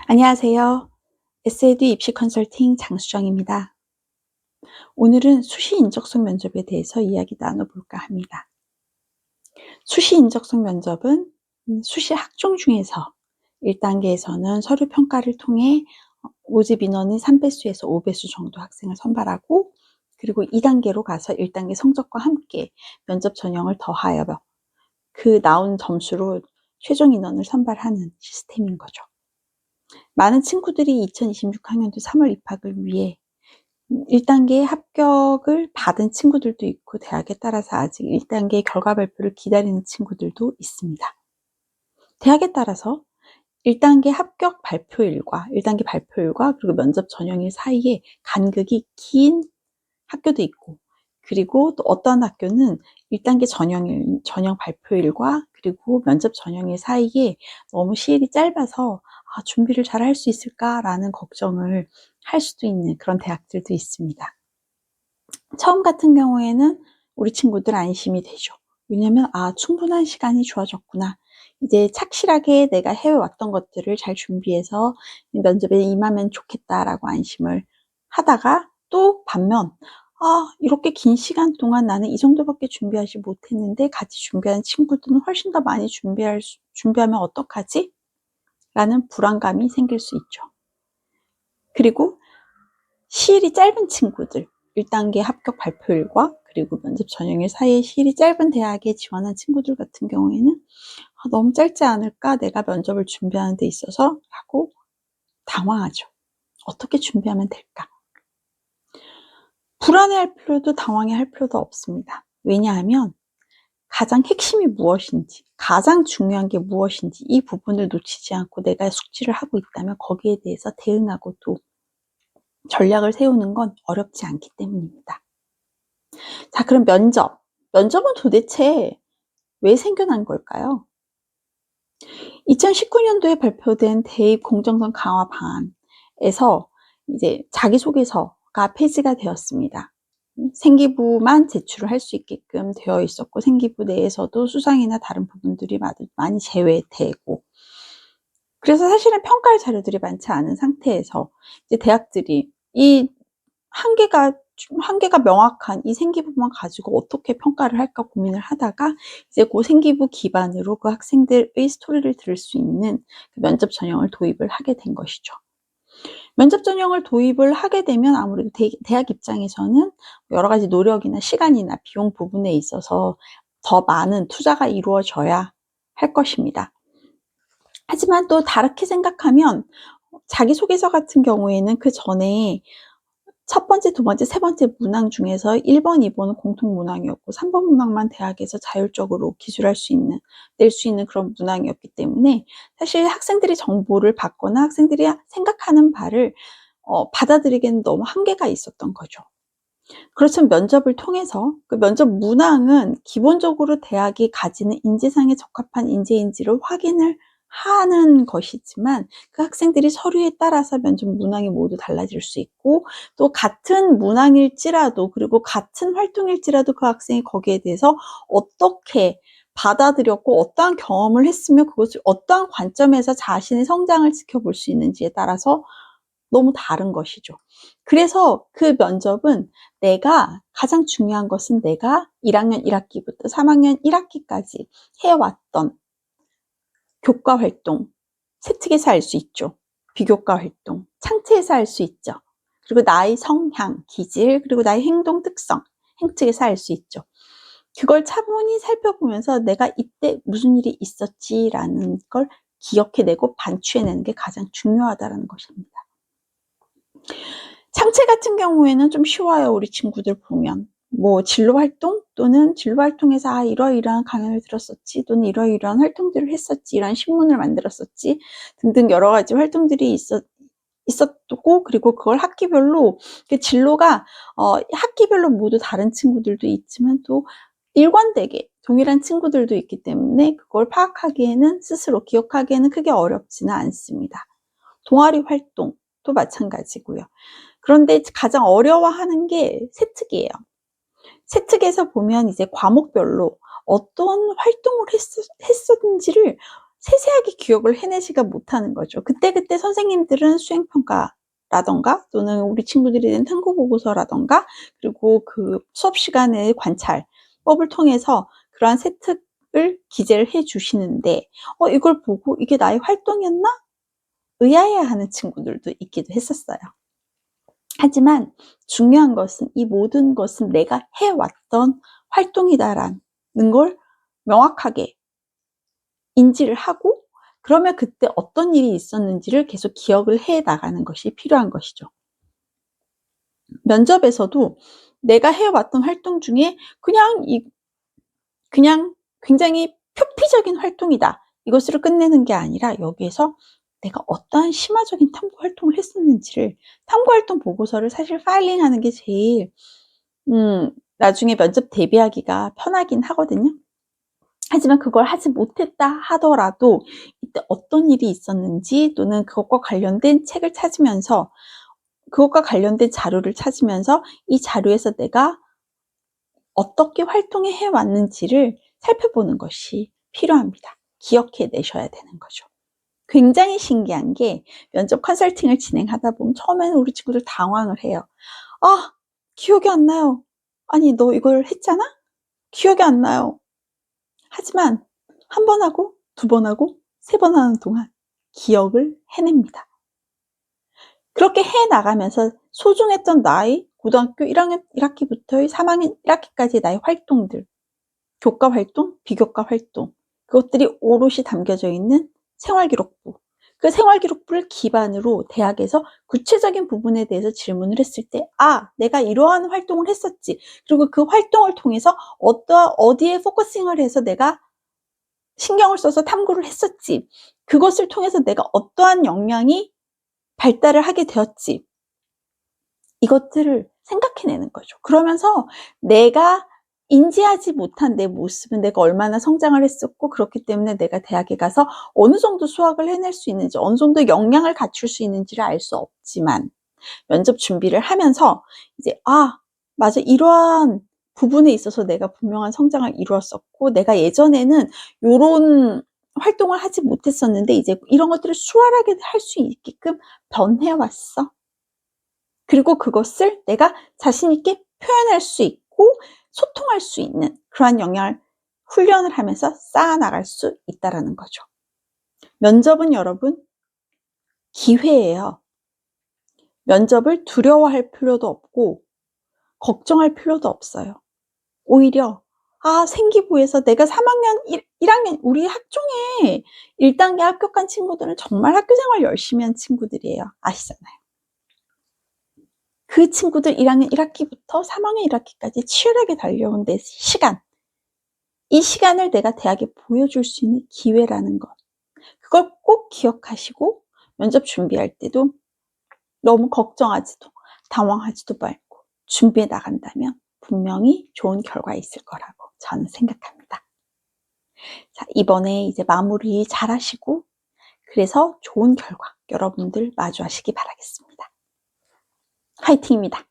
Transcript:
안녕하세요. SAD 입시 컨설팅 장수정입니다. 오늘은 수시 인적성 면접에 대해서 이야기 나눠볼까 합니다. 수시 인적성 면접은 수시 학종 중에서 1단계에서는 서류 평가를 통해 모집 인원의 3배수에서 5배수 정도 학생을 선발하고, 그리고 2단계로 가서 1단계 성적과 함께 면접 전형을 더하여 그 나온 점수로 최종 인원을 선발하는 시스템인 거죠. 많은 친구들이 2026학년도 3월 입학을 위해 1단계 합격을 받은 친구들도 있고, 대학에 따라서 아직 1단계 결과 발표를 기다리는 친구들도 있습니다. 대학에 따라서 1단계 합격 발표일과 1단계 발표일과 그리고 면접 전형일 사이에 간극이 긴 학교도 있고, 그리고 또 어떠한 학교는 1단계 전형 발표일과 그리고 면접 전형일 사이에 너무 시일이 짧아서 준비를 잘 할 수 있을까라는 걱정을 할 수도 있는 그런 대학들도 있습니다. 처음 같은 경우에는 우리 친구들 안심이 되죠. 왜냐면 충분한 시간이 주어졌구나. 이제 착실하게 내가 해왔던 것들을 잘 준비해서 면접에 임하면 좋겠다라고 안심을 하다가, 또 반면 이렇게 긴 시간 동안 나는 이 정도밖에 준비하지 못했는데 같이 준비한 친구들은 훨씬 더 많이 준비하면 어떡하지? 라는 불안감이 생길 수 있죠. 그리고 시일이 짧은 친구들, 1단계 합격 발표일과 그리고 면접 전형일 사이에 시일이 짧은 대학에 지원한 친구들 같은 경우에는 너무 짧지 않을까, 내가 면접을 준비하는 데 있어서 하고 당황하죠. 어떻게 준비하면 될까? 불안해할 필요도 당황해할 필요도 없습니다. 왜냐하면 가장 핵심이 무엇인지, 가장 중요한 게 무엇인지 이 부분을 놓치지 않고 내가 숙지를 하고 있다면 거기에 대해서 대응하고 또 전략을 세우는 건 어렵지 않기 때문입니다. 자, 그럼 면접은 도대체 왜 생겨난 걸까요? 2019년도에 발표된 대입 공정성 강화 방안에서 이제 자기소개서가 폐지가 되었습니다. 생기부만 제출을 할 수 있게끔 되어 있었고, 생기부 내에서도 수상이나 다른 부분들이 많이 제외되고, 그래서 사실은 평가할 자료들이 많지 않은 상태에서 이제 대학들이 이 한계가 명확한 이 생기부만 가지고 어떻게 평가를 할까 고민을 하다가, 이제 그 생기부 기반으로 그 학생들의 스토리를 들을 수 있는 그 면접 전형을 도입을 하게 된 것이죠. 면접 전형을 도입을 하게 되면 아무래도 대학 입장에서는 여러 가지 노력이나 시간이나 비용 부분에 있어서 더 많은 투자가 이루어져야 할 것입니다. 하지만 또 다르게 생각하면, 자기소개서 같은 경우에는 그 전에 첫 번째, 두 번째, 세 번째 문항 중에서 1번, 2번은 공통 문항이었고 3번 문항만 대학에서 자율적으로 낼 수 있는 그런 문항이었기 때문에, 사실 학생들이 정보를 받거나 학생들이 생각하는 바를 받아들이기에는 너무 한계가 있었던 거죠. 그렇지만 면접을 통해서 그 면접 문항은 기본적으로 대학이 가지는 인재상에 적합한 인재인지를 확인을 하는 것이지만, 그 학생들이 서류에 따라서 면접 문항이 모두 달라질 수 있고, 또 같은 문항일지라도 그리고 같은 활동일지라도 그 학생이 거기에 대해서 어떻게 받아들였고 어떠한 경험을 했으며 그것을 어떠한 관점에서 자신의 성장을 지켜볼 수 있는지에 따라서 너무 다른 것이죠. 그래서 그 면접은 가장 중요한 것은 내가 1학년 1학기부터 3학년 1학기까지 해왔던 교과 활동, 세특에서 알 수 있죠. 비교과 활동, 창체에서 알 수 있죠. 그리고 나의 성향, 기질, 그리고 나의 행동 특성, 행측에서 알 수 있죠. 그걸 차분히 살펴보면서 내가 이때 무슨 일이 있었지라는 걸 기억해내고 반추해내는 게 가장 중요하다는 것입니다. 창체 같은 경우에는 좀 쉬워요. 우리 친구들 보면 진로 활동 또는 진로 활동에서 이러이러한 강연을 들었었지, 또는 이러이러한 활동들을 했었지, 이런 신문을 만들었었지 등등 여러 가지 활동들이 있었고, 그리고 그걸 학기별로 그 진로가 학기별로 모두 다른 친구들도 있지만 또 일관되게 동일한 친구들도 있기 때문에 그걸 파악하기에는, 스스로 기억하기에는 크게 어렵지는 않습니다. 동아리 활동도 마찬가지고요. 그런데 가장 어려워하는 게 세특이에요. 세특에서 보면 이제 과목별로 어떤 활동을 했었는지를 세세하게 기억을 해내지가 못하는 거죠. 그때그때 선생님들은 수행평가라던가 또는 우리 친구들이 낸 탐구보고서라던가 그리고 그 수업 시간의 관찰법을 통해서 그러한 세특을 기재를 해 주시는데 이걸 보고 이게 나의 활동이었나? 의아해하는 친구들도 있기도 했었어요. 하지만 중요한 것은 이 모든 것은 내가 해왔던 활동이다라는 걸 명확하게 인지를 하고 그러면 그때 어떤 일이 있었는지를 계속 기억을 해 나가는 것이 필요한 것이죠. 면접에서도 내가 해왔던 활동 중에 그냥 굉장히 표피적인 활동이다. 이것으로 끝내는 게 아니라 여기에서 내가 어떠한 심화적인 탐구 활동을 했었는지를 탐구 활동 보고서를 사실 파일링하는 게 제일 나중에 면접 대비하기가 편하긴 하거든요. 하지만 그걸 하지 못했다 하더라도 이때 어떤 일이 있었는지 또는 그것과 관련된 책을 찾으면서 그것과 관련된 자료를 찾으면서 이 자료에서 내가 어떻게 활동해 왔는지를 살펴보는 것이 필요합니다. 기억해 내셔야 되는 거죠. 굉장히 신기한 게 면접 컨설팅을 진행하다 보면 처음에는 우리 친구들 당황을 해요. 아, 기억이 안 나요. 아니, 너 이걸 했잖아? 기억이 안 나요. 하지만 한 번 하고 두 번 하고 세 번 하는 동안 기억을 해냅니다. 그렇게 해 나가면서 소중했던 나의 고등학교 1학년 1학기부터 3학년 1학기까지의 나의 활동들, 교과 활동, 비교과 활동, 그것들이 오롯이 담겨져 있는 생활기록부. 그 생활기록부를 기반으로 대학에서 구체적인 부분에 대해서 질문을 했을 때, 내가 이러한 활동을 했었지. 그리고 그 활동을 통해서 어디에 포커싱을 해서 내가 신경을 써서 탐구를 했었지. 그것을 통해서 내가 어떠한 역량이 발달을 하게 되었지. 이것들을 생각해내는 거죠. 그러면서 내가 인지하지 못한 내 모습은 내가 얼마나 성장을 했었고 그렇기 때문에 내가 대학에 가서 어느 정도 수학을 해낼 수 있는지 어느 정도 역량을 갖출 수 있는지를 알 수 없지만 면접 준비를 하면서 이제 맞아, 이러한 부분에 있어서 내가 분명한 성장을 이루었었고 내가 예전에는 요런 활동을 하지 못했었는데 이제 이런 것들을 수월하게 할 수 있게끔 변해왔어. 그리고 그것을 내가 자신 있게 표현할 수 있고 소통할 수 있는 그러한 역량을 훈련을 하면서 쌓아나갈 수 있다는 거죠. 면접은 여러분 기회예요. 면접을 두려워할 필요도 없고 걱정할 필요도 없어요. 오히려 생기부에서 내가 3학년 1학년 우리 학종에 1단계 합격한 친구들은 정말 학교생활 열심히 한 친구들이에요. 아시잖아요. 그 친구들 1학년 1학기부터 3학년 1학기까지 치열하게 달려온 내 시간, 이 시간을 내가 대학에 보여줄 수 있는 기회라는 것, 그걸 꼭 기억하시고 면접 준비할 때도 너무 걱정하지도 당황하지도 말고 준비해 나간다면 분명히 좋은 결과 있을 거라고 저는 생각합니다. 자, 이번에 이제 마무리 잘 하시고 그래서 좋은 결과 여러분들 마주하시기 바라겠습니다. 화이팅입니다.